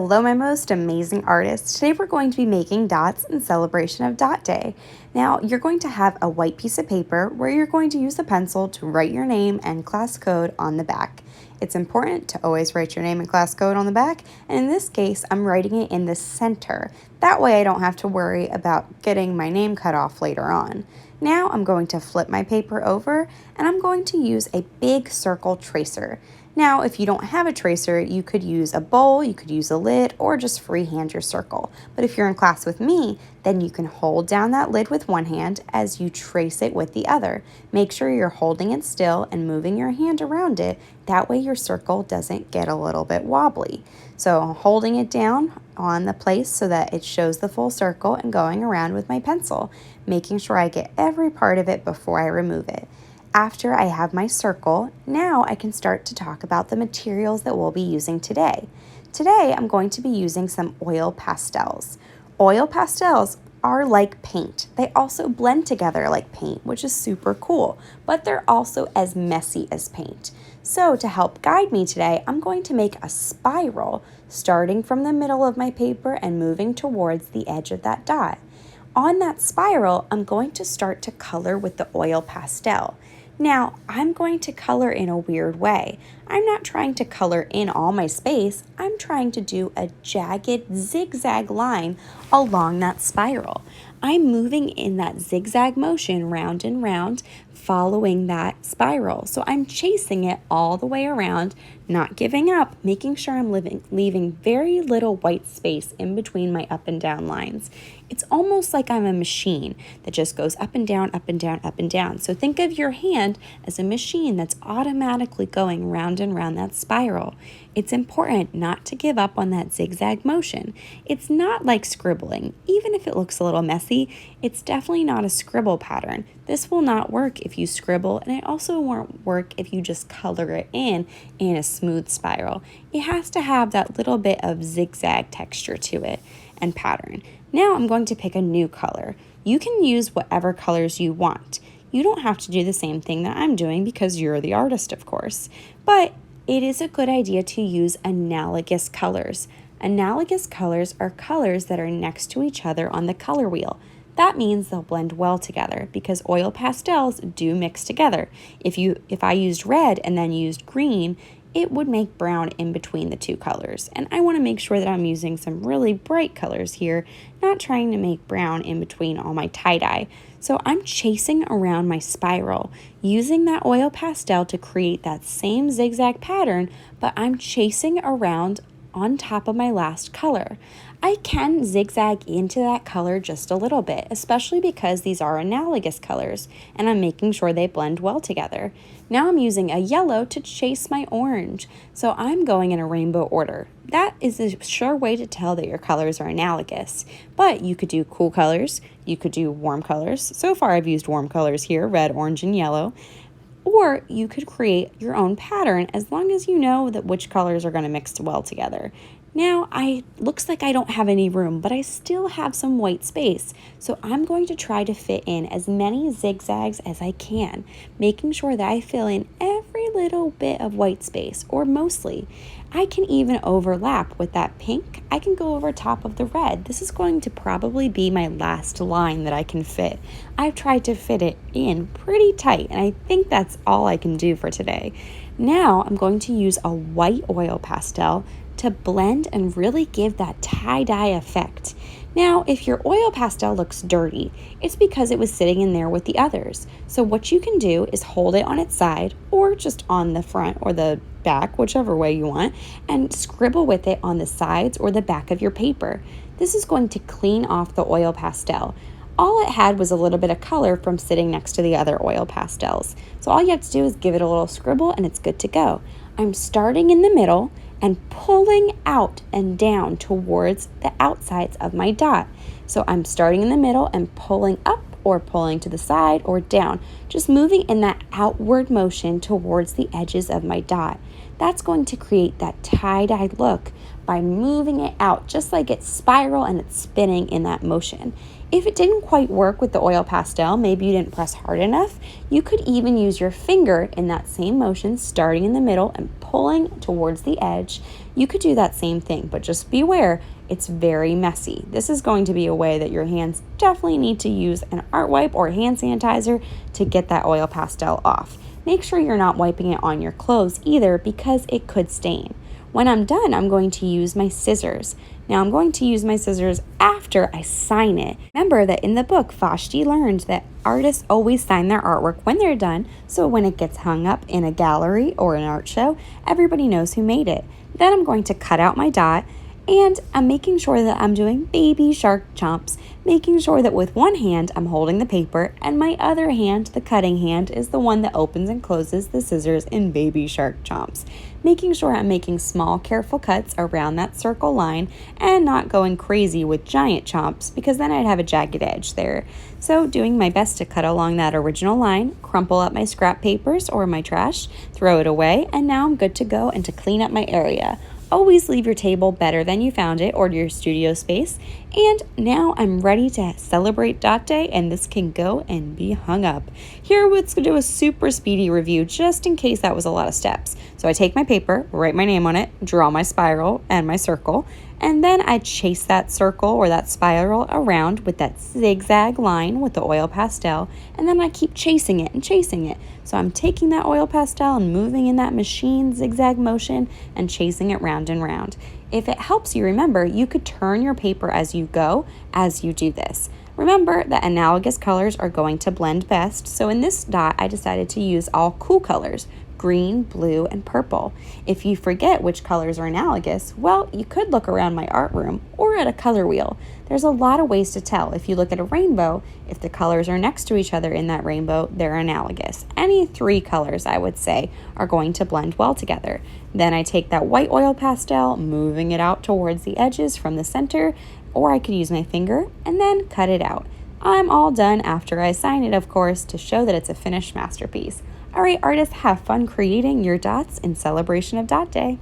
Hello, my most amazing artists. Today we're going to be making dots in celebration of Dot Day. Now, you're going to have a white piece of paper where you're going to use a pencil to write your name and class code on the back. It's important to always write your name and class code on the back, and in this case, I'm writing it in the center. That way I don't have to worry about getting my name cut off later on. Now I'm going to flip my paper over, and I'm going to use a big circle tracer. Now, if you don't have a tracer, you could use a bowl, you could use a lid, or just freehand your circle. But if you're in class with me, then you can hold down that lid with one hand as you trace it with the other. Make sure you're holding it still and moving your hand around it. That way your circle doesn't get a little bit wobbly. So I'm holding it down on the place so that it shows the full circle and going around with my pencil, making sure I get every part of it before I remove it. After I have my circle, now I can start to talk about the materials that we'll be using today. Today, I'm going to be using some oil pastels. Oil pastels are like paint. They also blend together like paint, which is super cool, but they're also as messy as paint. So to help guide me today, I'm going to make a spiral starting from the middle of my paper and moving towards the edge of that dot. On that spiral, I'm going to start to color with the oil pastel. Now, I'm going to color in a weird way. I'm not trying to color in all my space. I'm trying to do a jagged zigzag line along that spiral. I'm moving in that zigzag motion round and round, following that spiral. So I'm chasing it all the way around, not giving up, making sure I'm leaving very little white space in between my up and down lines. It's almost like I'm a machine that just goes up and down, up and down, up and down. So think of your hand as a machine that's automatically going round and round that spiral. It's important not to give up on that zigzag motion. It's not like scribbling. Even if it looks a little messy, it's definitely not a scribble pattern. This will not work if you scribble, and it also won't work if you just color it in a smooth spiral. It has to have that little bit of zigzag texture to it and pattern. Now I'm going to pick a new color. You can use whatever colors you want. You don't have to do the same thing that I'm doing because you're the artist, of course. But it is a good idea to use analogous colors. Analogous colors are colors that are next to each other on the color wheel. That means they'll blend well together because oil pastels do mix together. If I used red and then used green, it would make brown in between the two colors. And I want to make sure that I'm using some really bright colors here, not trying to make brown in between all my tie-dye. So I'm chasing around my spiral, using that oil pastel to create that same zigzag pattern, but I'm chasing around on top of my last color. I can zigzag into that color just a little bit, especially because these are analogous colors, and I'm making sure they blend well together. Now I'm using a yellow to chase my orange, so I'm going in a rainbow order. That is a sure way to tell that your colors are analogous, but you could do cool colors, you could do warm colors. So far I've used warm colors here, red, orange, and yellow. Or you could create your own pattern as long as you know that which colors are going to mix well together. Now, looks like I don't have any room, but I still have some white space. So I'm going to try to fit in as many zigzags as I can, making sure that I fill in every little bit of white space, or mostly. I can even overlap with that pink. I can go over top of the red. This is going to probably be my last line that I can fit. I've tried to fit it in pretty tight, and I think that's all I can do for today. Now I'm going to use a white oil pastel to blend and really give that tie-dye effect. Now, if your oil pastel looks dirty, it's because it was sitting in there with the others. So what you can do is hold it on its side or just on the front or the back, whichever way you want, and scribble with it on the sides or the back of your paper. This is going to clean off the oil pastel. All it had was a little bit of color from sitting next to the other oil pastels. So all you have to do is give it a little scribble and it's good to go. I'm starting in the middle and pulling out and down towards the outsides of my dot. So I'm starting in the middle and pulling up or pulling to the side or down, just moving in that outward motion towards the edges of my dot. That's going to create that tie-dye look by moving it out, just like it's spiral and it's spinning in that motion. If it didn't quite work with the oil pastel, maybe you didn't press hard enough, you could even use your finger in that same motion, starting in the middle and pulling towards the edge. You could do that same thing, but just beware, it's very messy. This is going to be a way that your hands definitely need to use an art wipe or hand sanitizer to get that oil pastel off. Make sure you're not wiping it on your clothes either, because it could stain. When I'm done, I'm going to use my scissors. Now I'm going to use my scissors after I sign it. Remember that in the book, Vashti learned that artists always sign their artwork when they're done, so when it gets hung up in a gallery or an art show, everybody knows who made it. Then I'm going to cut out my dot, and I'm making sure that I'm doing baby shark chomps, making sure that with one hand I'm holding the paper and my other hand, the cutting hand, is the one that opens and closes the scissors in baby shark chomps. Making sure I'm making small, careful cuts around that circle line and not going crazy with giant chomps, because then I'd have a jagged edge there. So doing my best to cut along that original line, crumple up my scrap papers or my trash, throw it away, and now I'm good to go and to clean up my area. Always leave your table better than you found it, or your studio space. And now I'm ready to celebrate Dot Day, and this can go and be hung up. Here, let's do a super speedy review, just in case that was a lot of steps. So I take my paper, write my name on it, draw my spiral and my circle, and then I chase that circle or that spiral around with that zigzag line with the oil pastel, and then I keep chasing it and chasing it. So I'm taking that oil pastel and moving in that machine zigzag motion and chasing it round and round. If it helps you remember, you could turn your paper as you go as you do this. Remember that analogous colors are going to blend best, so in this dot I decided to use all cool colors: green, blue, and purple. If you forget which colors are analogous, well, you could look around my art room or at a color wheel. There's a lot of ways to tell. If you look at a rainbow, if the colors are next to each other in that rainbow, they're analogous. Any three colors, I would say, are going to blend well together. Then I take that white oil pastel, moving it out towards the edges from the center, or I could use my finger and then cut it out. I'm all done after I sign it, of course, to show that it's a finished masterpiece. All right, artists, have fun creating your dots in celebration of Dot Day.